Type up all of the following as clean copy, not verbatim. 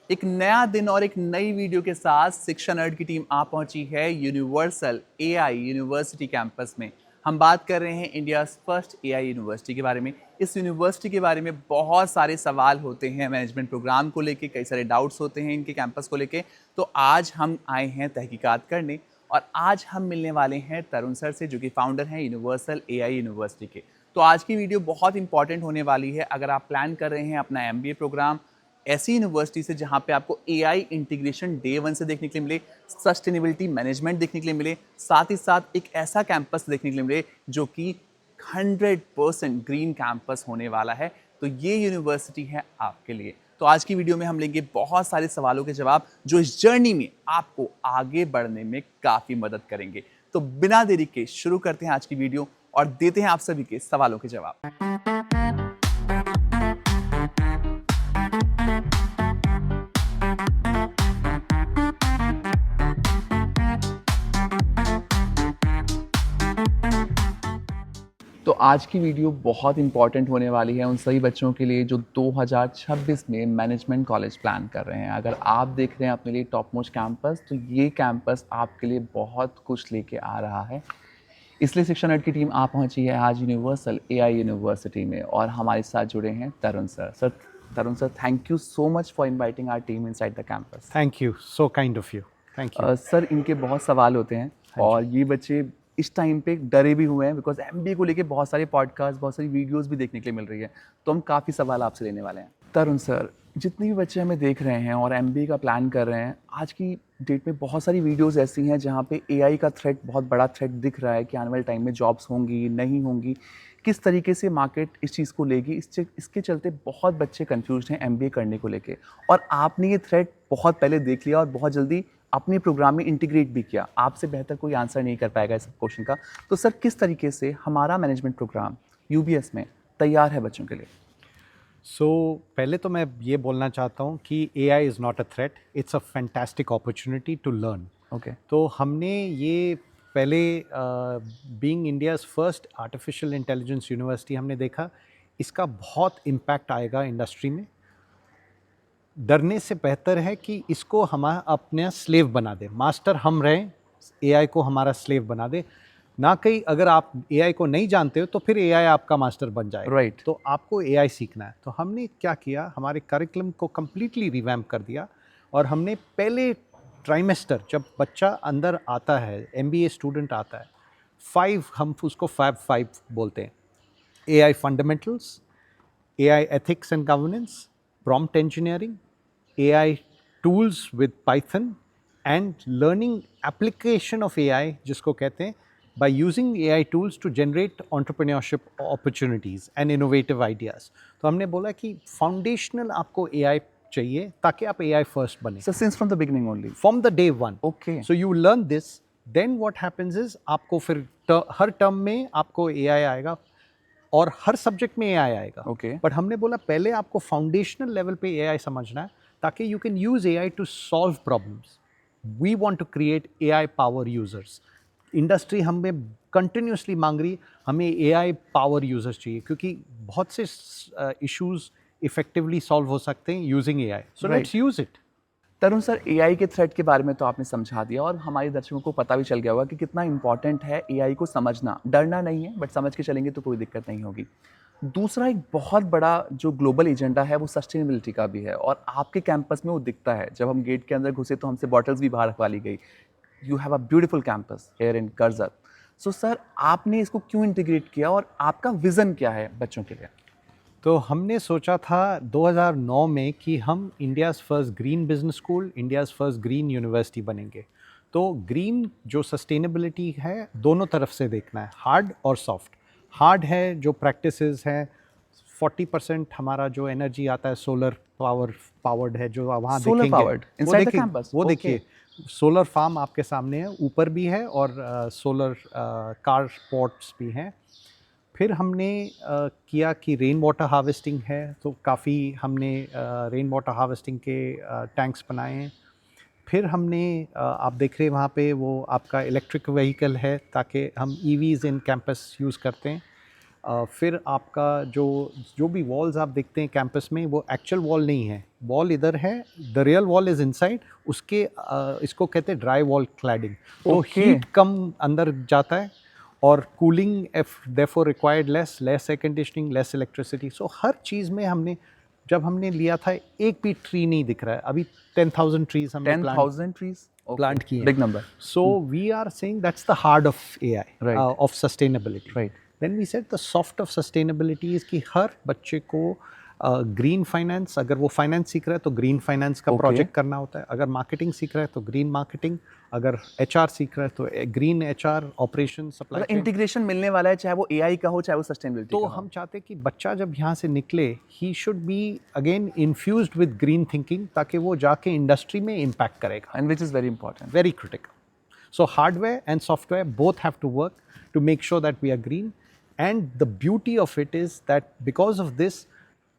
एक नया दिन और एक नई वीडियो के साथ शिक्षा नर्ड की टीम आ पहुंची है यूनिवर्सल एआई यूनिवर्सिटी कैंपस में। हम बात कर रहे हैं इंडिया फर्स्ट एआई यूनिवर्सिटी के बारे में। इस यूनिवर्सिटी के बारे में बहुत सारे सवाल होते हैं मैनेजमेंट प्रोग्राम को लेके, कई सारे डाउट्स होते हैं इनके कैंपस को लेके। तो आज हम आए हैं तहकीकात करने और आज हम मिलने वाले हैं तरुण सर से, जो कि फाउंडर हैं यूनिवर्सल एआई यूनिवर्सिटी के। तो आज की वीडियो बहुत इंपॉर्टेंट होने वाली है अगर आप प्लान कर रहे हैं अपना एमबीए प्रोग्राम ऐसी यूनिवर्सिटी से जहां पे आपको एआई इंटीग्रेशन डे वन से देखने के लिए मिले, सस्टेनेबिलिटी मैनेजमेंट देखने के लिए मिले, साथ ही साथ एक ऐसा कैंपस देखने के लिए मिले जो कि 100% ग्रीन कैंपस होने वाला है। तो ये यूनिवर्सिटी है आपके लिए। तो आज की वीडियो में हम लेंगे बहुत सारे सवालों के जवाब जो इस जर्नी में आपको आगे बढ़ने में काफ़ी मदद करेंगे। तो बिना देरी के शुरू करते हैं आज की वीडियो और देते हैं आप सभी के सवालों के जवाब। तो आज की वीडियो बहुत इंपॉर्टेंट होने वाली है उन सभी बच्चों के लिए जो 2026 में मैनेजमेंट कॉलेज प्लान कर रहे हैं। अगर आप देख रहे हैं अपने लिए टॉप मोस्ट कैंपस, तो ये कैंपस आपके लिए बहुत कुछ लेके आ रहा है। इसलिए शिक्षा नर्ड की टीम आ पहुंची है आज यूनिवर्सल एआई यूनिवर्सिटी में और हमारे साथ जुड़े हैं Tarun sir. Tarun sir, thank you so much for inviting our team inside the campus. Thank you, so kind of you. Thank you sir, इनके बहुत सवाल होते हैं और ये बच्चे इस टाइम पे डरे भी हुए हैं बिकॉज एमबीए को लेके बहुत सारे पॉडकास्ट, बहुत सारी वीडियोस भी देखने के लिए मिल रही है। तो हम काफ़ी सवाल आपसे लेने वाले हैं। तरुण सर, जितने भी बच्चे हमें देख रहे हैं और एमबीए का प्लान कर रहे हैं, आज की डेट में बहुत सारी वीडियोस ऐसी हैं जहाँ पे एआई का थ्रेट, बहुत बड़ा थ्रेट दिख रहा है कि आने वाले टाइम में जॉब्स होंगी नहीं होंगी, किस तरीके से मार्केट इस चीज़ को लेगी। इसके चलते बहुत बच्चे कंफ्यूज हैं एमबीए करने को लेके, और आपने ये थ्रेट बहुत पहले देख लिया और बहुत जल्दी अपने प्रोग्राम में इंटीग्रेट भी किया। आपसे बेहतर कोई आंसर नहीं कर पाएगा इस क्वेश्चन का। तो सर, किस तरीके से हमारा मैनेजमेंट प्रोग्राम यूबीएस में तैयार है बच्चों के लिए? पहले तो मैं ये बोलना चाहता हूँ कि AI is not a threat, it's a fantastic opportunity to learn. Okay. तो हमने ये पहले being India's first artificial intelligence university हमने देखा इसका बहुत इम्पैक्ट आएगा इंडस्ट्री में। डरने से बेहतर है कि इसको हम अपने स्लेव बना दे, मास्टर हम रहें, AI को हमारा स्लेव बना दे ना। कहीं अगर आप AI को नहीं जानते हो तो फिर AI आपका मास्टर बन जाएगा। राइट। तो आपको AI सीखना है। तो हमने क्या किया, हमारे करिकुलम को कम्प्लीटली रिवैम्प कर दिया और हमने पहले ट्राइमेस्टर जब बच्चा अंदर आता है, MBA स्टूडेंट आता है, 5 हम उसको फैब 5 बोलते हैं। AI fundamentals, AI ethics and governance, prompt engineering, AI tools with Python, and learning application of AI जिसको कहते हैं by using AI tools to generate entrepreneurship opportunities and innovative ideas। तो हमने बोला कि foundational आपको AI चाहिए ताकि आप AI first बने। So since from the beginning only? From the day one। Okay। So you learn this, then what happens is आपको फिर हर टर्म में आपको AI आएगा और हर सब्जेक्ट में AI आएगा। Okay। बट हमने बोला पहले आपको फाउंडेशनल लेवल पे AI समझना है ताकि you can use AI to solve problems. We want to create AI power users. Industry हमें कंटिन्यूसली मांग रही है, हमें AI पावर यूजर्स चाहिए क्योंकि बहुत से इश्यूज इफेक्टिवली सॉल्व हो सकते हैं using AI। So let's use it. Tarun sir, AI के थ्रेट के बारे में तो आपने समझा दिया और हमारे दर्शकों को पता भी चल गया होगा कि कितना इंपॉर्टेंट है एआई को समझना। डरना नहीं है, बट समझ के चलेंगे तो कोई दिक्कत नहीं होगी। दूसरा एक बहुत बड़ा जो ग्लोबल एजेंडा है वो सस्टेनेबिलिटी का भी है और आपके कैंपस में वो दिखता है। जब हम गेट के अंदर घुसे तो हमसे बॉटल्स भी बाहर रखवा ली गई। You have a beautiful campus here in Karjat. So sir, आपने इसको क्यों इंटीग्रेट किया और आपका विजन क्या है बच्चों के लिए? तो हमने सोचा था 2009 में कि हम India's first green business school, India's first green university बनेंगे। तो ग्रीन जो सस्टेनेबिलिटी है दोनों तरफ से देखना है, हार्ड और सॉफ्ट। हार्ड है जो प्रैक्टिसेस हैं, 40% हमारा जो एनर्जी आता है सोलर पावर्ड है, जो वहाँ देखेंगे वो देखिए सोलर फार्म आपके सामने है, ऊपर भी है और सोलर कार पोर्ट्स भी हैं। फिर हमने किया कि रेन वाटर हार्वेस्टिंग है, तो काफ़ी हमने रेन वाटर हार्वेस्टिंग के टैंक्स बनाए हैं। फिर हमने आप देख रहे हैं वहाँ पे वो आपका इलेक्ट्रिक व्हीकल है ताकि हम EVs इन कैंपस यूज़ करते हैं। फिर आपका जो जो भी वॉल्स आप देखते हैं कैंपस में वो एक्चुअल वॉल नहीं है, वॉल इधर है, the real wall is inside, उसके इसको कहते हैं ड्राई वॉल क्लैडिंग। तो Okay. हीट कम अंदर जाता है और cooling therefore required less air conditioning, less electricity. So हर चीज़ में हमने, जब हमने लिया था एक भी ट्री नहीं दिख रहा है, अभी 10,000 ट्रीज हमने 10,000 trees. Okay. plant किए हैं। Big number. So we are saying that's the hard of AI, Right. of sustainability. Right. Then we said the soft of sustainability is कि हर बच्चे को ग्रीन फाइनेंस, अगर वो फाइनेंस सीख रहा है तो ग्रीन फाइनेंस का Okay. प्रोजेक्ट करना होता है, अगर मार्केटिंग सीख रहा है तो ग्रीन मार्केटिंग, अगर एचआर सीख रहा है तो ग्रीन एचआर, ऑपरेशन, सप्लाई मतलब इंटीग्रेशन मिलने वाला है, चाहे वो एआई का हो चाहे वो सस्टेनेबिलिटी तो का हो। हम चाहते हैं कि बच्चा जब यहाँ से निकले he should be again infused with green thinking, ताकि वो जाके इंडस्ट्री में इम्पैक्ट करेगा। And which is very important. Very critical. So hardware and software both have to work to make sure that we are green. And the beauty of it is that because of this,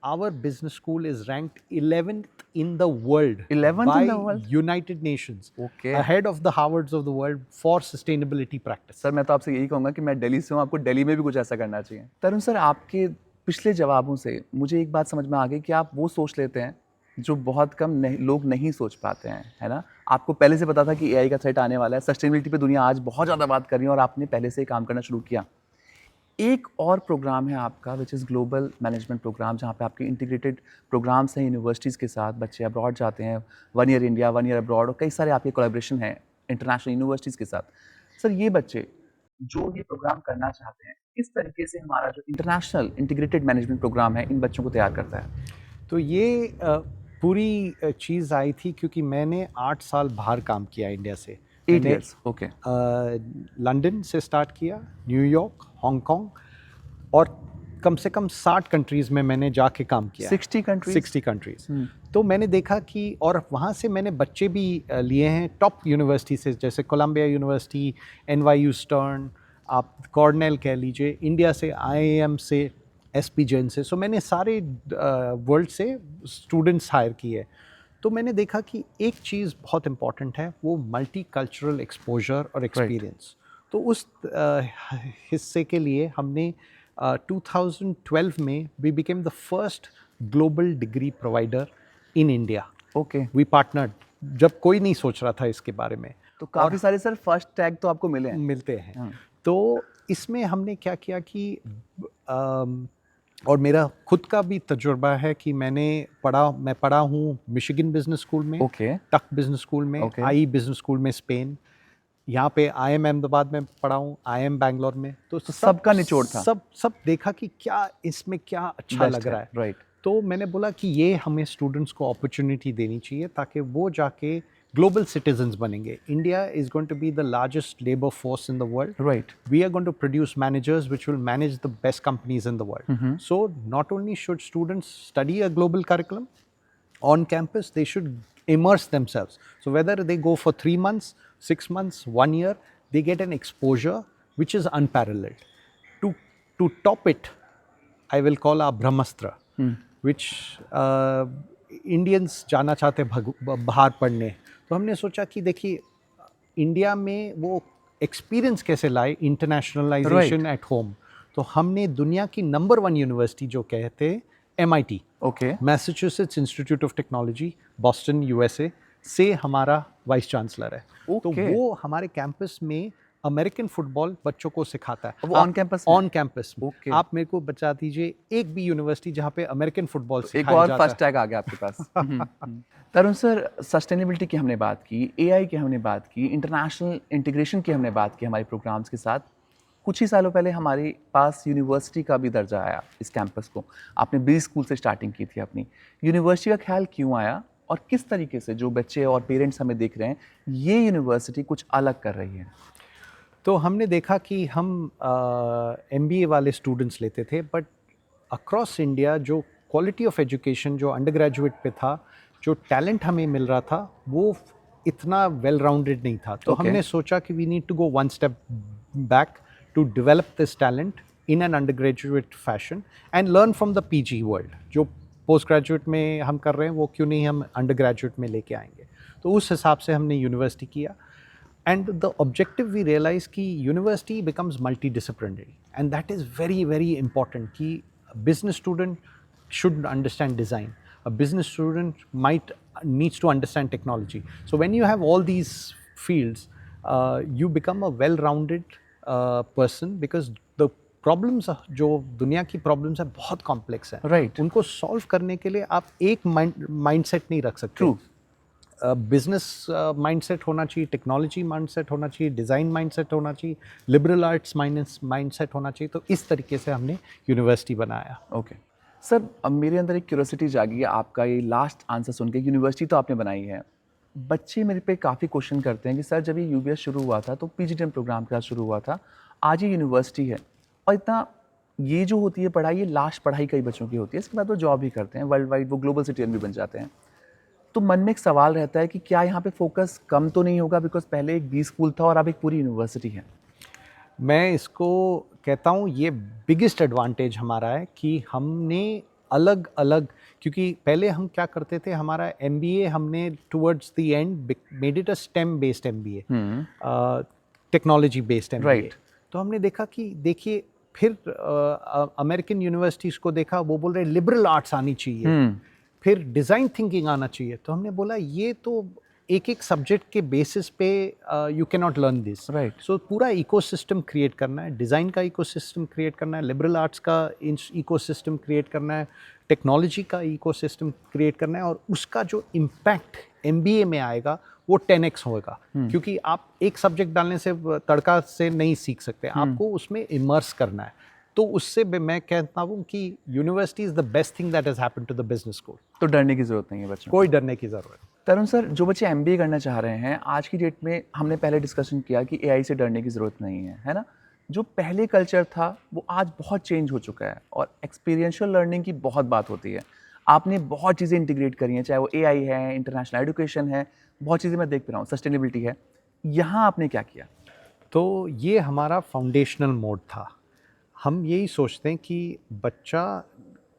our business school is ranked 11th in the world 11th by in the world? United Nations, Okay. ahead of the Harvards of the world for sustainability practice. Sir मैं तो आपसे यही कहूँगा कि मैं दिल्ली से हूँ, आपको दिल्ली में भी कुछ ऐसा करना चाहिए। तरुण सर, आपके पिछले जवाबों से मुझे एक बात समझ में आ गई कि आप वो सोच लेते हैं जो बहुत कम लोग नहीं सोच पाते हैं, है ना। आपको पहले से पता था कि एआई का थ्रेट आने वाला है, सस्टेनेबिलिटी पे दुनिया आज बहुत ज़्यादा बात कर रही है और आपने पहले से ही काम करना शुरू किया। एक और प्रोग्राम है आपका which is global management programme, जहाँ पे आपके इंटीग्रेटेड प्रोग्राम्स हैं यूनिवर्सिटीज़ के साथ, बच्चे अब्रॉड जाते हैं, 1 ईयर इंडिया 1 ईयर अब्रॉड, और कई सारे आपके कोलैबोरेशन हैं इंटरनेशनल यूनिवर्सिटीज़ के साथ। सर ये बच्चे जो ये प्रोग्राम करना चाहते हैं, किस तरीके से हमारा जो इंटरनेशनल इंटीग्रेटेड मैनेजमेंट प्रोग्राम है इन बच्चों को तैयार करता है? तो ये पूरी चीज़ आई थी क्योंकि मैंने 8 साल बाहर काम किया इंडिया से। 8 years, ओके। लंदन से स्टार्ट किया, न्यूयॉर्क, हांगकांग, और कम से कम 60 कंट्रीज़ में मैंने जाके काम किया। 60 countries? 60 कंट्रीज़। तो मैंने देखा कि, और वहाँ से मैंने बच्चे भी लिए हैं टॉप यूनिवर्सिटी से, जैसे कोलंबिया यूनिवर्सिटी, NYU स्टर्न, आप कॉर्नेल कह लीजिए, इंडिया से IIM से, SP जैन से। सो मैंने सारे वर्ल्ड से स्टूडेंट्स हायर किए। तो मैंने देखा कि एक चीज़ बहुत इम्पॉर्टेंट है, वो मल्टी कल्चरल एक्सपोजर और एक्सपीरियंस। तो उस हिस्से के लिए हमने 2012 में we became the first global degree provider in India. Okay. We partnered, जब कोई नहीं सोच रहा था इसके बारे में। तो काफ़ी सारे सर फर्स्ट टैग तो आपको मिले हैं। मिलते हैं। तो इसमें हमने क्या किया कि और मेरा खुद का भी तजुर्बा है कि मैं पढ़ा हूँ मिशिगन बिजनेस स्कूल में, ओके। टक बिजनेस स्कूल में, Okay. आई बिजनेस स्कूल में स्पेन, यहाँ पे IIM अहमदाबाद में पढ़ा हूँ, IIM बैंगलोर में। तो सबका निचोड़ था। सब देखा कि क्या इसमें क्या अच्छा लग रहा है। राइट। तो मैंने बोला कि ये हमें स्टूडेंट्स को अपॉर्चुनिटी देनी चाहिए ताकि वो जाके ग्लोबल सिटीजन्स बनेंगे। India is going to be the largest labour force in the world. Right. We are going to produce managers which will manage the best companies in the world. So not only should students study a global curriculum on campus, they should immerse themselves. So whether they go for 3 months, 6 months, 1 year, they get an exposure which is unparalleled. To top it, I will call our Brahmastra, which Indians जाना चाहते बाहर पढ़ने। तो हमने सोचा कि देखिए India में वो एक्सपीरियंस कैसे लाए, इंटरनेशनलाइजेशन एट होम। तो हमने दुनिया की नंबर 1 यूनिवर्सिटी जो कहते हैं MIT, okay. Massachusetts institute of technology, Boston USA से हमारा वाइस चांसलर है। तो Okay. वो हमारे कैंपस में अमेरिकन फुटबॉल बच्चों को सिखाता है। वो on campus में? ऑन कैंपस में। Okay. आप मेरे को बता दीजिए एक भी यूनिवर्सिटी जहाँ पे अमेरिकन फुटबॉल एक सिखाया और जाता फर्स्ट टैग आ गया आपके पास। तरुण सर, सस्टेनेबिलिटी की हमने बात की, एआई की हमने बात की, इंटरनेशनल इंटीग्रेशन की हमने बात की हमारे प्रोग्राम्स के साथ। कुछ ही सालों पहले हमारे पास यूनिवर्सिटी का भी दर्जा आया इस कैंपस को। आपने बी स्कूल से स्टार्टिंग की थी अपनी। यूनिवर्सिटी का ख्याल क्यों आया और किस तरीके से जो बच्चे और पेरेंट्स हमें देख रहे हैं, ये यूनिवर्सिटी कुछ अलग कर रही है? तो हमने देखा कि हम MBA वाले स्टूडेंट्स लेते थे, बट अक्रॉस इंडिया जो क्वालिटी ऑफ एजुकेशन जो अंडर ग्रेजुएट पे था, जो टैलेंट हमें मिल रहा था, वो इतना वेल राउंडेड नहीं था। तो Okay. हमने सोचा कि we need to go 1 step back to develop this talent in an undergraduate fashion and learn from the PG world. जो पोस्ट ग्रेजुएट में हम कर रहे हैं वो क्यों नहीं हम अंडर ग्रेजुएट में लेके आएंगे। तो उस हिसाब से हमने यूनिवर्सिटी किया। And the objective we realize कि university becomes multidisciplinary, and that is very very important कि a business student should understand design, a business student might needs to understand technology. So when you have all these fields, you become a well-rounded person, because the problems जो दुनिया की problems है बहुत complex है. Right. उनको solve करने के लिए आप एक माइंडसेट नहीं रख सकते. True. बिजनेस माइंडसेट होना चाहिए, टेक्नोलॉजी माइंडसेट होना चाहिए, डिज़ाइन माइंडसेट होना चाहिए, लिबरल आर्ट्स माइंडसेट होना चाहिए. तो इस तरीके से हमने यूनिवर्सिटी बनाया. ओके सर, अब मेरे अंदर एक क्यूरियोसिटी जागी है आपका ये लास्ट आंसर सुन के. यूनिवर्सिटी तो आपने बनाई है, बच्चे मेरे पे काफ़ी क्वेश्चन करते हैं कि सर जब ये यूबीएस शुरू हुआ था तो पीजीटीएम प्रोग्राम के साथ शुरू हुआ था, आज ये यूनिवर्सिटी है और इतना ये जो होती है पढ़ाई, ये लास्ट पढ़ाई कई बच्चों की होती है, इसके बाद वो जॉब भी करते हैं, वर्ल्ड वाइड वो ग्लोबल सिटीजन भी बन जाते हैं. तो मन में एक सवाल रहता है कि क्या यहाँ पे फोकस कम तो नहीं होगा, बिकॉज पहले एक बी स्कूल था और अब एक पूरी यूनिवर्सिटी है. मैं इसको कहता हूँ ये बिगेस्ट एडवांटेज हमारा है कि हमने अलग अलग, क्योंकि पहले हम क्या करते थे, हमारा एमबीए हमने towards the end made it a stem based MBA, technology based MBA. Right. तो हमने देखा कि देखिए फिर अमेरिकन यूनिवर्सिटीज़ को देखा, वो बोल रहे लिबरल आर्ट्स आनी चाहिए, फिर डिज़ाइन थिंकिंग आना चाहिए. तो हमने बोला ये तो एक एक सब्जेक्ट के बेसिस पे you can not learn this. Right. सो पूरा इकोसिस्टम क्रिएट करना है, डिज़ाइन का इकोसिस्टम क्रिएट करना है, लिबरल आर्ट्स का इकोसिस्टम क्रिएट करना है, टेक्नोलॉजी का इकोसिस्टम क्रिएट करना है, और उसका जो इम्पैक्ट एमबीए में आएगा वो 10x होगा. क्योंकि आप एक सब्जेक्ट डालने से तड़का से नहीं सीख सकते, आपको उसमें इमर्स करना है. तो उससे मैं कहता हूँ कि university is the best thing that has happened to the business school. तो डरने की ज़रूरत नहीं है बच्चों को. कोई डरने की ज़रूरत. तरुण सर, जो बच्चे एमबीए करना चाह रहे हैं आज की डेट में, हमने पहले डिस्कशन किया कि एआई से डरने की ज़रूरत नहीं है ना. जो पहले कल्चर था वो आज बहुत चेंज हो चुका है और एक्सपीरियंशियल लर्निंग की बहुत बात होती है. आपने बहुत चीज़ें इंटीग्रेट करी हैं, चाहे वो एआई है, इंटरनेशनल एजुकेशन है, बहुत चीज़ें मैं देख रहा हूँ, सस्टेनेबिलिटी है. यहाँ आपने क्या किया? तो ये हमारा फाउंडेशनल मोड था. हम यही सोचते हैं कि बच्चा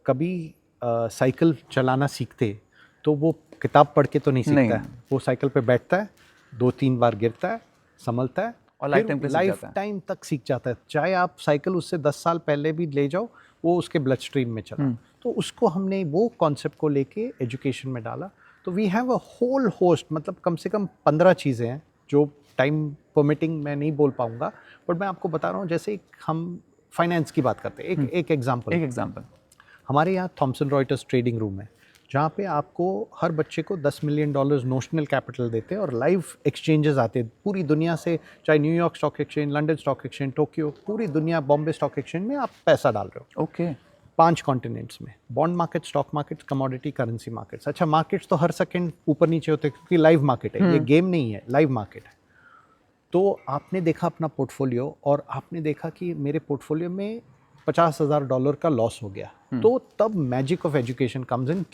कभी साइकिल चलाना सीखते तो वो किताब पढ़ के तो नहीं सीखता है. वो साइकिल पे बैठता है, 2-3 बार गिरता है, संभलता है और लाइफ टाइम तक सीख जाता है. चाहे आप साइकिल उससे 10 साल पहले भी ले जाओ, वो उसके ब्लड स्ट्रीम में चला. तो उसको हमने वो कॉन्सेप्ट को लेके एजुकेशन में डाला. तो we have a whole host, मतलब कम से कम 15 चीज़ें हैं जो टाइम परमिटिंग मैं नहीं बोल पाऊँगा, बट मैं आपको बता रहा हूँ. जैसे हम फाइनेंस की बात करते हैं, एक एग्जाम्पल. हमारे यहाँ थॉमसन रॉयटर्स ट्रेडिंग रूम है, जहाँ पे आपको हर बच्चे को $10 मिलियन नोशनल कैपिटल देते हैं और लाइव एक्सचेंजेस आते हैं पूरी दुनिया से. चाहे New York stock exchange, London stock exchange, Tokyo, पूरी दुनिया, बॉम्बे स्टॉक एक्सचेंज में आप पैसा डाल रहे हो. ओके. 5 कॉन्टिनेंट्स में. Bond market, stock market, commodity, currency markets. अच्छा, मार्केट्स तो हर सेकंड ऊपर नीचे होते हैं क्योंकि लाइव मार्केट है, ये गेम नहीं है, लाइव मार्केट है. तो आपने देखा अपना पोर्टफोलियो और आपने देखा कि मेरे पोर्टफोलियो में $50,000 का लॉस हो गया. तो तब magic of education comes in.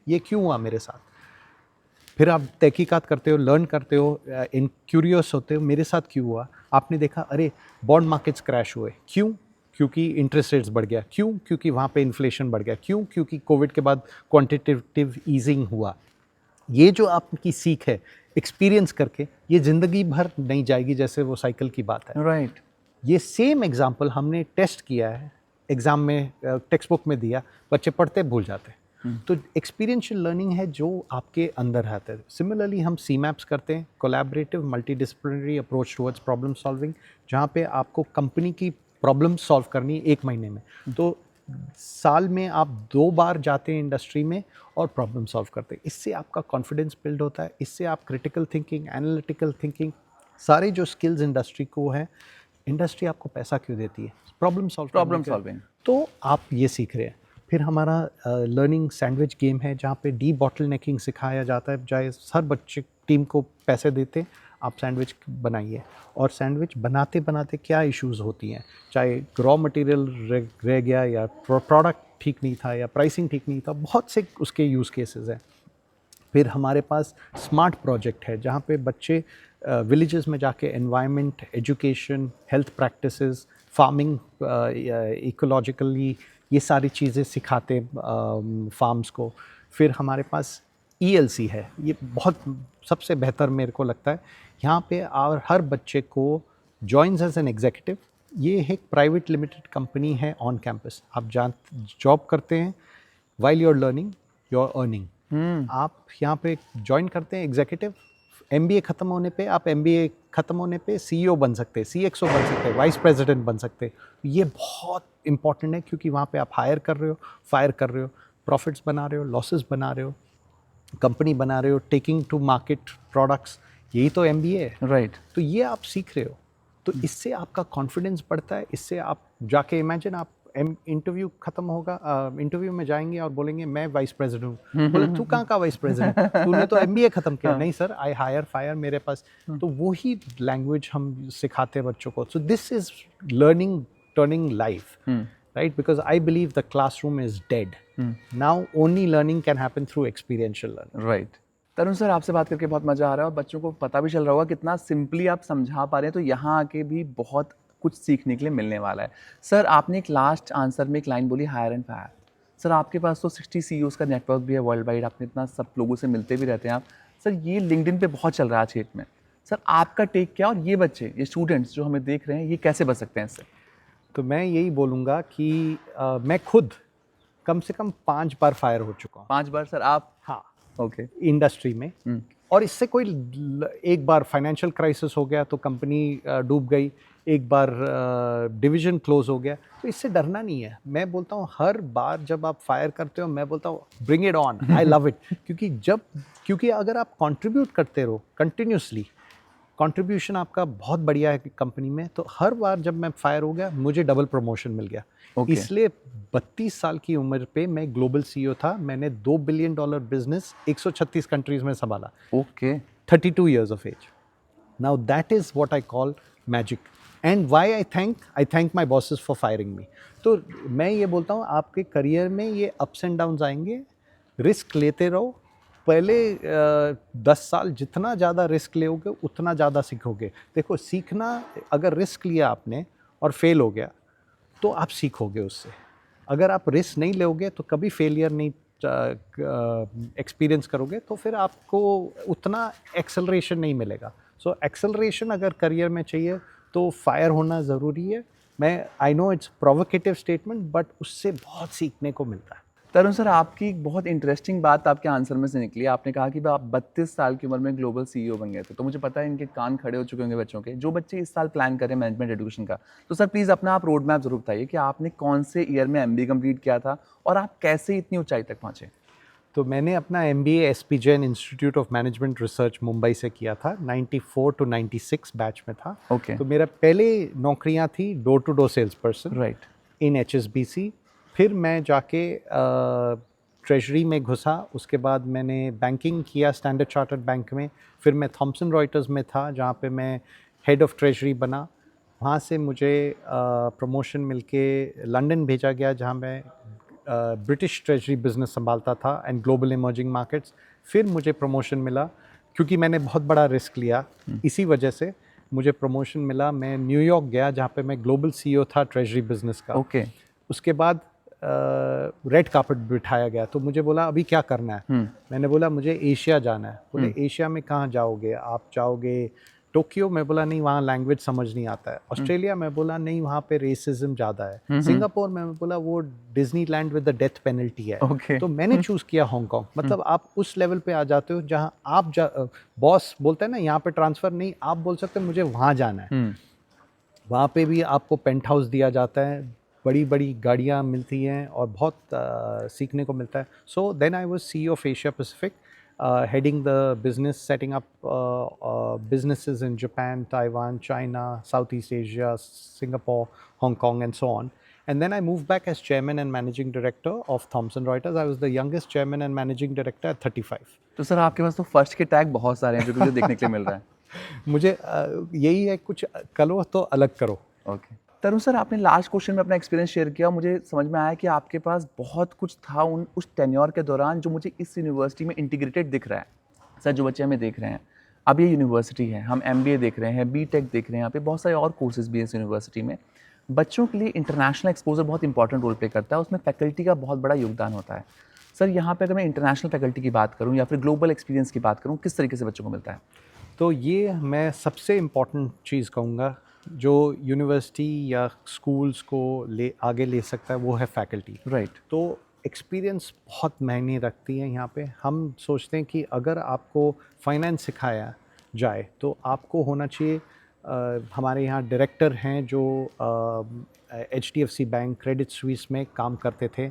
ये क्यों हुआ मेरे साथ? फिर आप तहकीकात करते हो, लर्न करते हो, इन क्यूरियस होते हो, मेरे साथ क्यों हुआ? आपने देखा अरे बॉन्ड मार्केट्स क्रैश हुए. क्यों? क्योंकि इंटरेस्ट रेट्स बढ़ गया. क्यों? क्योंकि वहाँ पे इन्फ्लेशन बढ़ गया. क्यों? क्योंकि कोविड के बाद क्वांटिटेटिव ईजिंग हुआ. ये जो आपकी सीख है एक्सपीरियंस करके, ये ज़िंदगी भर नहीं जाएगी, जैसे वो साइकिल की बात है. राइट. ये सेम एग्जाम्पल हमने टेस्ट किया है, एग्ज़ाम में टेक्स्ट बुक में दिया, बच्चे पढ़ते भूल जाते हैं. तो एक्सपीरियंशियल लर्निंग है जो आपके अंदर आता है. सिमिलरली हम CMAPS करते हैं, collaborative multidisciplinary approach towards problem solving, जहाँ पे आपको कंपनी की प्रॉब्लम सॉल्व करनी है 1 महीने में. तो साल में आप 2 बार जाते हैं इंडस्ट्री में और प्रॉब्लम सॉल्व करते हैं. इससे आपका कॉन्फिडेंस बिल्ड होता है. इससे आप क्रिटिकल थिंकिंग, एनालिटिकल थिंकिंग, सारे जो स्किल्स इंडस्ट्री को है, इंडस्ट्री आपको पैसा क्यों देती है? Problem solving. तो आप ये सीख रहे हैं. फिर हमारा लर्निंग सैंडविच गेम है, जहाँ पे डी बॉटलनेकिंग सिखाया जाता है. चाहे हर बच्चे टीम को पैसे देते, आप सैंडविच बनाइए. और सैंडविच बनाते बनाते क्या इश्यूज़ होती हैं, चाहे रॉ मटेरियल रह गया, या प्रोडक्ट ठीक नहीं था, या प्राइसिंग ठीक नहीं था, बहुत से उसके यूज़ केसेस हैं. फिर हमारे पास स्मार्ट प्रोजेक्ट है, जहाँ पे बच्चे विलेजेस में जाके environment, education, health practices, farming, ecologically, ये सारी चीज़ें सिखाते फार्म्स को. फिर हमारे पास ELC है, ये बहुत सबसे बेहतर मेरे को लगता है। यहाँ पे और हर बच्चे को जॉइन्स एज एन एग्जीक्यूटिव। ये एक प्राइवेट लिमिटेड कंपनी है ऑन कैंपस। आप जॉब करते हैं, while you are learning you are earning. आप यहाँ पे ज्वाइन करते हैं एग्जीक्यूटिव, MBA ख़त्म होने पे आप MBA ख़त्म होने पे CEO बन सकते हैं, CXO बन सकते हैं, वाइस प्रेसिडेंट बन सकते हैं। ये बहुत इंपॉर्टेंट है क्योंकि वहाँ पे आप हायर कर रहे हो, फायर कर रहे हो, प्रॉफिट्स बना रहे हो, लॉसेस बना रहे हो, कंपनी बना रहे हो, टेकिंग टू मार्केट प्रोडक्ट्स, यही तो MBA है। राइट। तो ये आप सीख रहे हो, तो इससे आपका कॉन्फिडेंस बढ़ता है। इससे आप जाके इमेजिन आप इंटरव्यू खत्म होगा, इंटरव्यू में जाएंगे और बोलेंगे मैं वाइस प्रेसिडेंट हूँ। बोले तू कहाँ का वाइस प्रेसिडेंट, तूने तो MBA खत्म किया। नहीं सर, आई हायर फायर मेरे पास। तो वही लैंग्वेज हम सिखाते हैं बच्चों को। So this is learning turning life, right? Because I believe the classroom is dead. Now only learning can happen through experiential learning. Right. Tarun sir, आपसे बात करके बहुत मज़ा आ रहा है और बच्चों को पता भी चल रहा होगा कितना सिंपली आप समझा पा रहे हैं, तो यहाँ आके भी बहुत कुछ सीखने के लिए मिलने वाला है। सर, आपने एक लास्ट आंसर में एक लाइन बोली, हायर एंड फायर। सर, आपके पास तो 60 CEOs का नेटवर्क भी है वर्ल्ड वाइड, आपने इतना सब लोगों से मिलते भी रहते हैं आप। सर, ये लिंक्डइन पे बहुत चल रहा है आज डेट में। सर, आपका टेक क्या, और ये बच्चे, ये स्टूडेंट्स जो हमें देख रहे हैं, ये कैसे बच सकते हैं इससे? तो मैं यही बोलूँगा कि मैं खुद कम से कम 5 बार फायर हो चुका हूँ। 5 बार सर आप? हाँ, ओके। इंडस्ट्री में। और इससे कोई एक बार फाइनेंशियल क्राइसिस हो गया तो कंपनी डूब गई, एक बार डिवीजन क्लोज हो गया, तो इससे डरना नहीं है। मैं बोलता हूँ हर बार जब आप फायर करते हो, मैं बोलता हूँ bring it on, I love it. क्योंकि अगर आप कंट्रीब्यूट करते रहो कंटिन्यूसली, कंट्रीब्यूशन आपका बहुत बढ़िया है कंपनी में, तो हर बार जब मैं फायर हो गया मुझे डबल प्रमोशन मिल गया। इसलिए 32 साल की उम्र पे मैं ग्लोबल CEO था। मैंने $2 बिलियन बिजनेस 136 कंट्रीज में संभाला। Okay. 32 years of age. Now that is what I call magic. And why I thank my bosses for firing me. तो मैं ये बोलता हूँ आपके करियर में ये अप्स एंड डाउन्स आएंगे, रिस्क लेते रहो। पहले 10 साल जितना ज़्यादा रिस्क लोगे उतना ज़्यादा सीखोगे। देखो, सीखना, अगर रिस्क लिया आपने और फेल हो गया तो आप सीखोगे उससे। अगर आप रिस्क नहीं लोगे तो कभी फेलियर नहीं एक्सपीरियंस करोगे, तो फिर आपको उतना एक्सेलरेशन नहीं मिलेगा। सो एक्सेलरेशन अगर करियर में चाहिए तो फायर होना ज़रूरी है। I know it's provocative statement, but उससे बहुत सीखने को मिलता है। तरुण सर, आपकी एक बहुत इंटरेस्टिंग बात आपके आंसर में से निकली। आपने कहा कि आप 32 साल की उम्र में ग्लोबल CEO बन गए थे, तो मुझे पता है इनके कान खड़े हो चुके होंगे बच्चों के, जो बच्चे इस साल प्लान करें मैनेजमेंट एजुकेशन का। तो सर प्लीज़ अपना आप रोड मैप जरूर बताइए कि आपने कौन से ईयर में MBA कंप्लीट किया था और आप कैसे इतनी ऊंचाई तक पहुँचे? तो मैंने अपना MBA SP Jain institute of management research Mumbai से किया था। 94 to 96 बैच में था। ओके। तो मेरा पहले नौकरियां थी door to door sales person right. In HSBC। फिर मैं जाके ट्रेजरी में घुसा। उसके बाद मैंने बैंकिंग किया स्टैंडर्ड चार्टर्ड बैंक में। फिर मैं थॉमसन रॉयटर्स में था जहाँ पे मैं हेड ऑफ ट्रेजरी बना। वहाँ से मुझे प्रमोशन मिलके लंदन भेजा गया जहाँ मैं ब्रिटिश ट्रेजरी बिजनेस संभालता था एंड ग्लोबल इमर्जिंग मार्केट्स। फिर मुझे प्रमोशन मिला क्योंकि मैंने बहुत बड़ा रिस्क लिया, इसी वजह से मुझे प्रमोशन मिला। मैं न्यूयॉर्क गया जहाँ पे मैं ग्लोबल CEO था ट्रेजरी बिजनेस का। ओके। उसके बाद रेड कार्पेट बिठाया गया, तो मुझे बोला अभी क्या करना है। मैंने बोला मुझे एशिया जाना है। बोले एशिया में कहाँ जाओगे, आप जाओगे टोक्यो। मैं बोला नहीं, वहाँ लैंग्वेज समझ नहीं आता है। ऑस्ट्रेलिया में बोला नहीं, वहाँ पे रेसिज्म ज़्यादा है। सिंगापुर में बोला वो Disneyland with the death penalty है। Okay. तो मैंने चूज़ किया हांगकांग। मतलब आप उस लेवल पे आ जाते हो जहाँ आप बॉस बोलते हैं ना यहाँ पे ट्रांसफ़र नहीं, आप बोल सकते हो मुझे वहाँ जाना है। वहाँ पे भी आपको पेंट हाउस दिया जाता है, बड़ी बड़ी गाड़ियाँ मिलती हैं और बहुत सीखने को मिलता है। So then I was CEO of Asia Pacific, heading the business, setting up businesses in Japan, Taiwan, China, Southeast Asia, Singapore, Hong Kong, and so on. And then I moved back as chairman and managing director of Thomson Reuters. I was the youngest chairman and managing director at 35. तो sir आपके पास तो first के tag बहुत सारे हैं जो कि मुझे देखने के लिए मिल रहा है। मुझे यही है, कुछ करो तो अलग करो। ओके। तरुण सर, आपने लास्ट क्वेश्चन में अपना एक्सपीरियंस शेयर किया, मुझे समझ में आया कि आपके पास बहुत कुछ था उस टेन्योर के दौरान जो मुझे इस यूनिवर्सिटी में इंटीग्रेटेड दिख रहा है। सर, जो बच्चे हमें देख रहे हैं, अब ये यूनिवर्सिटी है, हम MBA देख रहे हैं, BTech देख रहे हैं, यहाँ पे बहुत सारे और कोर्सेज भी हैं इस यूनिवर्सिटी में। बच्चों के लिए इंटरनेशनल एक्सपोजर बहुत इंपॉर्टेंट रोल प्ले करता है, उसमें फैकल्टी का बहुत बड़ा योगदान होता है। सर यहाँ पे अगर मैं इंटरनेशनल फैकल्टी की बात करूँ या फिर ग्लोबल एक्सपीरियंस की बात करूँ, किस तरीके से बच्चों को मिलता है? तो ये मैं सबसे इम्पॉर्टेंट चीज़ कहूँगा जो यूनिवर्सिटी या स्कूल्स को आगे ले सकता है, वो है फैकल्टी। राइट। तो एक्सपीरियंस बहुत मायने रखती है यहाँ पे। हम सोचते हैं कि अगर आपको फाइनेंस सिखाया जाए तो आपको होना चाहिए, हमारे यहाँ डायरेक्टर हैं जो HDFC बैंक, क्रेडिट स्विस में काम करते थे,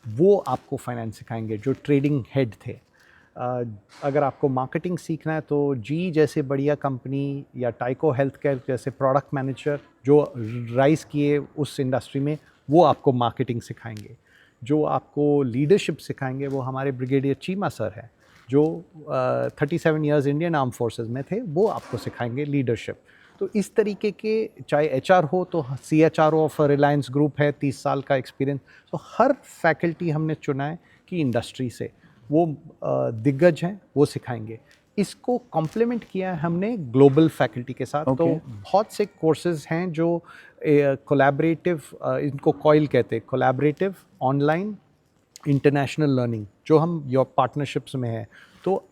वो आपको फाइनेंस सिखाएंगे, जो ट्रेडिंग हेड थे। अगर आपको मार्केटिंग सीखना है तो जी जैसे बढ़िया कंपनी या टाइको हेल्थ केयर जैसे प्रोडक्ट मैनेजर जो राइज किए उस इंडस्ट्री में, वो आपको मार्केटिंग सिखाएंगे। जो आपको लीडरशिप सिखाएंगे वो हमारे ब्रिगेडियर चीमा सर हैं, जो 37 इयर्स इंडियन आर्म फोर्सेस में थे, वो आपको सिखाएंगे लीडरशिप। तो इस तरीके के, चाहे HR हो तो CHRO ऑफ रिलायंस ग्रुप है, 30 साल का एक्सपीरियंस। तो हर फैकल्टी हमने चुना है कि इंडस्ट्री से वो दिग्गज हैं, वो सिखाएंगे। इसको कॉम्प्लीमेंट किया है हमने ग्लोबल फैकल्टी के साथ। तो Okay. बहुत से कोर्सेज हैं जो कोलैबोरेटिव, इनको कॉइल कहते हैं, कोलैबोरेटिव ऑनलाइन इंटरनेशनल लर्निंग, जो हम योर पार्टनरशिप्स में है। तो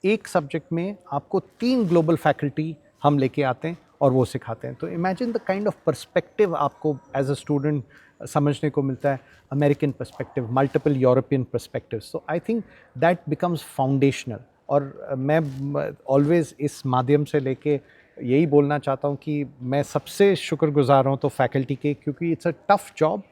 एक सब्जेक्ट में आपको 3 ग्लोबल फैकल्टी हम लेके आते हैं और वो सिखाते हैं। तो imagine the kind of perspective आपको एज अ स्टूडेंट समझने को मिलता है, American perspective, multiple European perspective. So I think that becomes foundational. और मैं ऑलवेज़ इस माध्यम से लेके यही बोलना चाहता हूँ कि मैं सबसे शुक्रगुजार हूँ तो फैकल्टी के, क्योंकि it's a tough job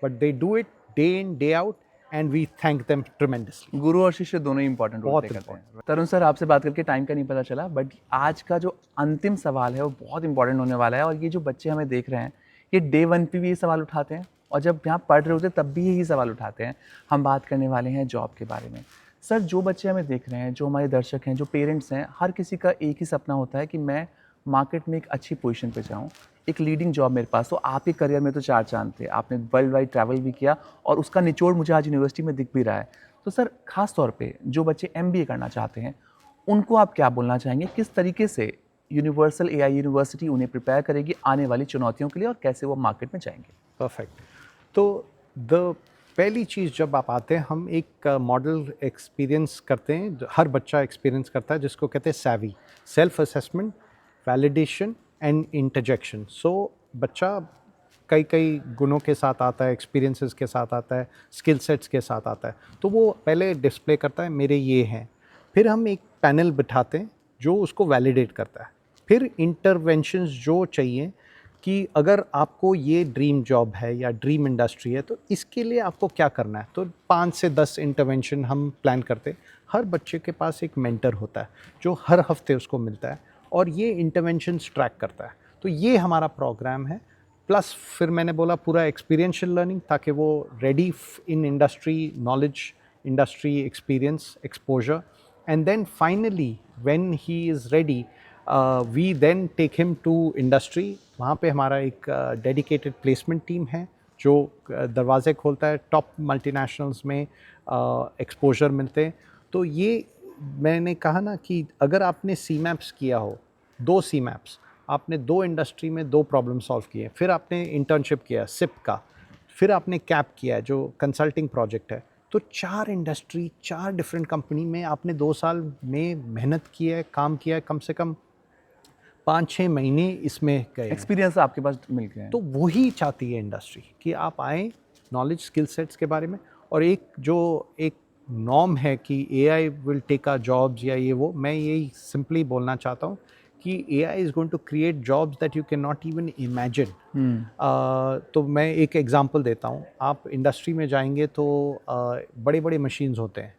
but they do it day in day out and we thank them tremendously. गुरु और शिष्य दोनों ही इंपॉर्टेंट रोल बहुत प्ले करते हैं। तरुण सर, आपसे बात करके टाइम का नहीं पता चला, बट आज का जो अंतिम सवाल है वो बहुत इंपॉर्टेंट होने वाला है। और ये जो बच्चे हमें देख रहे हैं, ये डे 1 पे भी ये सवाल उठाते हैं और जब यहाँ पढ़ रहे होते हैं तब भी यही सवाल उठाते हैं। हम बात करने वाले हैं जॉब के बारे में। सर, जो बच्चे हमें देख रहे हैं, जो हमारे दर्शक हैं, जो पेरेंट्स हैं, हर किसी का एक ही सपना होता है कि मैं मार्केट में एक अच्छी पोजीशन पे जाऊँ, एक लीडिंग जॉब मेरे पास। तो आपके करियर में तो 4 चाँद थे, आपने वर्ल्ड वाइड ट्रैवल भी किया और उसका निचोड़ मुझे आज यूनिवर्सिटी में दिख भी रहा है। तो सर, ख़ास तौर पे जो बच्चे MBA करना चाहते हैं, उनको आप क्या बोलना चाहेंगे? किस तरीके से यूनिवर्सल AI यूनिवर्सिटी उन्हें प्रिपेयर करेगी आने वाली चुनौतियों के लिए और कैसे वो मार्केट में जाएँगे? परफेक्ट। तो द पहली चीज़, जब आप आते हैं हम एक मॉडल एक्सपीरियंस करते हैं, हर बच्चा एक्सपीरियंस करता है, जिसको कहते हैं SAVI, self assessment, validation and interjection. So बच्चा कई कई गुणों के साथ आता है, एक्सपीरियंसेस के साथ आता है, स्किल सेट्स के साथ आता है। तो वो पहले डिस्प्ले करता है मेरे ये हैं, फिर हम एक पैनल बिठाते हैं जो उसको वैलिडेट करता है, फिर इंटरवेंशंस जो चाहिए कि अगर आपको ये ड्रीम जॉब है या ड्रीम इंडस्ट्री है तो इसके लिए आपको क्या करना है। तो 5 से 10 इंटरवेंशन हम प्लान करते हैं। हर बच्चे के पास एक मेंटर होता है जो हर हफ्ते उसको मिलता है और ये इंटरवेंशंस ट्रैक करता है। तो ये हमारा प्रोग्राम है। प्लस फिर मैंने बोला पूरा एक्सपीरियंशियल लर्निंग, ताकि वो ready in industry knowledge, industry experience, exposure, and then finally when he is ready we then take him to industry. वहाँ पे हमारा एक डेडिकेटेड प्लेसमेंट टीम है जो दरवाजे खोलता है, टॉप मल्टीनेशनल्स में एक्सपोजर मिलते हैं। तो ये मैंने कहा ना कि अगर आपने CMAPS किया हो, 2 CMAPS, आपने 2 इंडस्ट्री में 2 प्रॉब्लम सॉल्व किए, फिर आपने इंटर्नशिप किया SIP का, फिर आपने CAP किया जो कंसल्टिंग प्रोजेक्ट है, तो 4 इंडस्ट्री, 4 डिफरेंट कंपनी में आपने 2 साल में मेहनत की है, काम किया है, कम से कम 5-6 महीने इसमें गए हैं। एक्सपीरियंस आपके पास मिल गए हैं। तो वही चाहती है इंडस्ट्री कि आप आएँ नॉलेज, स्किल सेट्स के बारे में। और एक नॉर्म है कि AI will take our jobs या ये वो, मैं यही सिंपली बोलना चाहता हूँ कि AI is going to create jobs that you can not even imagine. तो मैं एक एग्जांपल देता हूँ। आप इंडस्ट्री में जाएंगे तो बड़े बड़े मशीन्स होते हैं,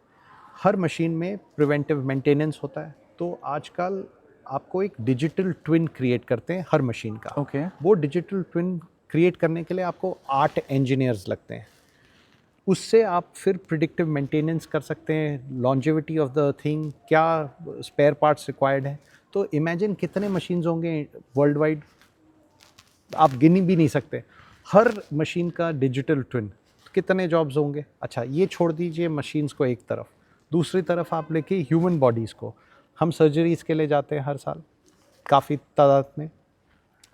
हर मशीन में प्रिवेंटिव मेंटेनेंस होता है। तो आजकल आपको एक डिजिटल ट्विन क्रिएट करते हैं हर मशीन का। ओके। वो डिजिटल ट्विन क्रिएट करने के लिए आपको 8 इंजीनियर्स लगते हैं। उससे आप फिर प्रिडिक्टिव मेंटेनेंस कर सकते हैं, लॉन्जेविटी ऑफ द थिंग, क्या स्पेयर पार्ट्स रिक्वायर्ड है। तो इमेजिन कितने मशीन्स होंगे वर्ल्ड वाइड, आप गिन भी नहीं सकते। हर मशीन का डिजिटल ट्विन, कितने जॉब्स होंगे। अच्छा, ये छोड़ दीजिए मशीन्स को एक तरफ, दूसरी तरफ आप लेके ह्यूमन बॉडीज़ को, हम सर्जरीज़ के लिए जाते हैं हर साल काफ़ी तादाद में।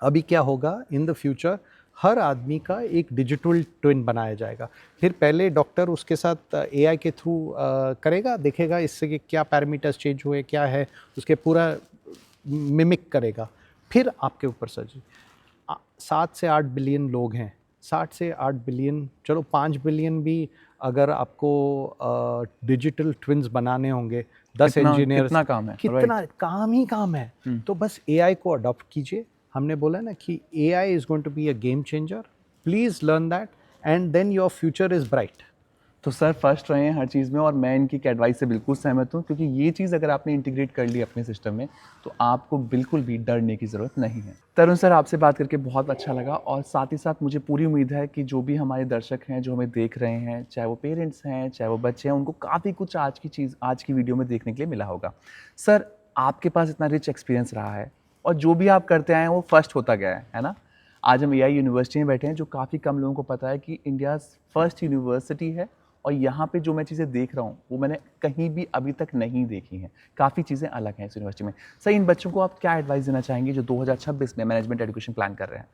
अभी क्या होगा इन द फ्यूचर, हर आदमी का एक डिजिटल ट्विन बनाया जाएगा। फिर पहले डॉक्टर उसके साथ एआई के थ्रू करेगा, देखेगा इससे कि क्या पैरामीटर्स चेंज हुए, क्या है, उसके पूरा मिमिक करेगा। फिर आपके ऊपर सर्जरी। 7 से 8 बिलियन लोग हैं, 60 से 8 बिलियन, चलो 5 बिलियन भी अगर आपको डिजिटल ट्विन्स बनाने होंगे, 10 इंजीनियर्स, कितना काम है, कितना काम ही काम है। तो बस एआई को अडॉप्ट कीजिए। हमने बोला ना कि AI is going to be a game changer, please learn that and then your future is bright. तो सर फर्स्ट रहे हैं हर चीज़ में, और मैं इनकी एडवाइस से बिल्कुल सहमत हूँ, क्योंकि ये चीज़ अगर आपने इंटीग्रेट कर ली अपने सिस्टम में तो आपको बिल्कुल भी डरने की ज़रूरत नहीं है। तरुण सर, आपसे बात करके बहुत अच्छा लगा, और साथ ही साथ मुझे पूरी उम्मीद है कि जो भी हमारे दर्शक हैं, जो हमें देख रहे हैं, चाहे वो पेरेंट्स हैं, चाहे वो बच्चे हैं, उनको काफ़ी कुछ आज की वीडियो में देखने के लिए मिला होगा। सर, आपके पास इतना रिच एक्सपीरियंस रहा है, और जो भी आप करते आए हैं वो फर्स्ट होता गया है ना। आज हम एआई यूनिवर्सिटी में बैठे हैं, जो काफ़ी कम लोगों को पता है कि इंडिया फर्स्ट यूनिवर्सिटी है, और यहाँ पे जो मैं चीज़ें देख रहा हूँ वो मैंने कहीं भी अभी तक नहीं देखी हैं। काफ़ी चीज़ें अलग हैं इस यूनिवर्सिटी में। सर, इन बच्चों को आप क्या एडवाइस देना चाहेंगे जो 2026 में मैनेजमेंट एजुकेशन प्लान कर रहे हैं?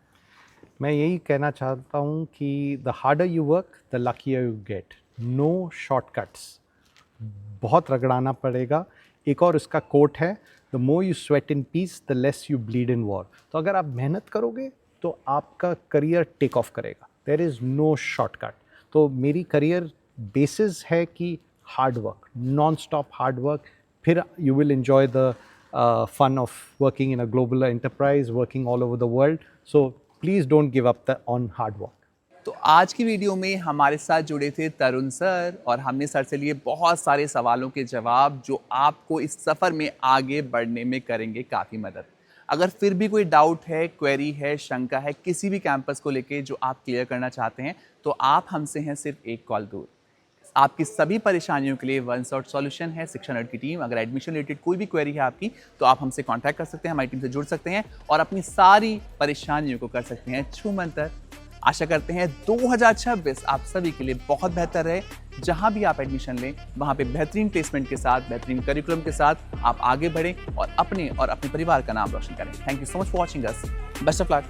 मैं यही कहना चाहता हूँ कि the harder you work the luckier you get, no shortcuts. बहुत रगड़ाना पड़ेगा। एक और इसका कोट है, the more you sweat in peace the less you bleed in war. तो अगर आप मेहनत करोगे तो आपका करियर टेक ऑफ करेगा। There is no shortcut. तो मेरी करियर बेसिस है कि hard work, non stop hard work, फिर you will enjoy the fun of working in a global enterprise, working all over the world. So please don't give up on hard work. तो आज की video में हमारे साथ जुड़े थे तरुण sir, और हमने सर से लिए बहुत सारे सवालों के जवाब जो आपको इस सफ़र में आगे बढ़ने में करेंगे काफ़ी मदद। अगर फिर भी कोई डाउट है, क्वेरी है, शंका है किसी भी कैंपस को लेके जो आप क्लियर करना चाहते हैं, तो आप हमसे हैं सिर्फ एक कॉल दूर। आपकी सभी परेशानियों के लिए वन शॉट सॉल्यूशन है शिक्षा नर्ड की टीम। अगर एडमिशन रिलेटेड कोई भी क्वेरी है आपकी, तो आप हमसे कांटेक्ट कर सकते हैं, हमारी टीम से जुड़ सकते हैं और अपनी सारी परेशानियों को कर सकते हैं छूमंतर। आशा करते हैं 2026 आप सभी के लिए बहुत बेहतर रहे। जहां भी आप एडमिशन लें, वहां पे बेहतरीन प्लेसमेंट के साथ, बेहतरीन करिकुलम के साथ आप आगे बढ़ें और अपने परिवार का नाम रोशन करें। Thank you so much for watching us. Best of luck.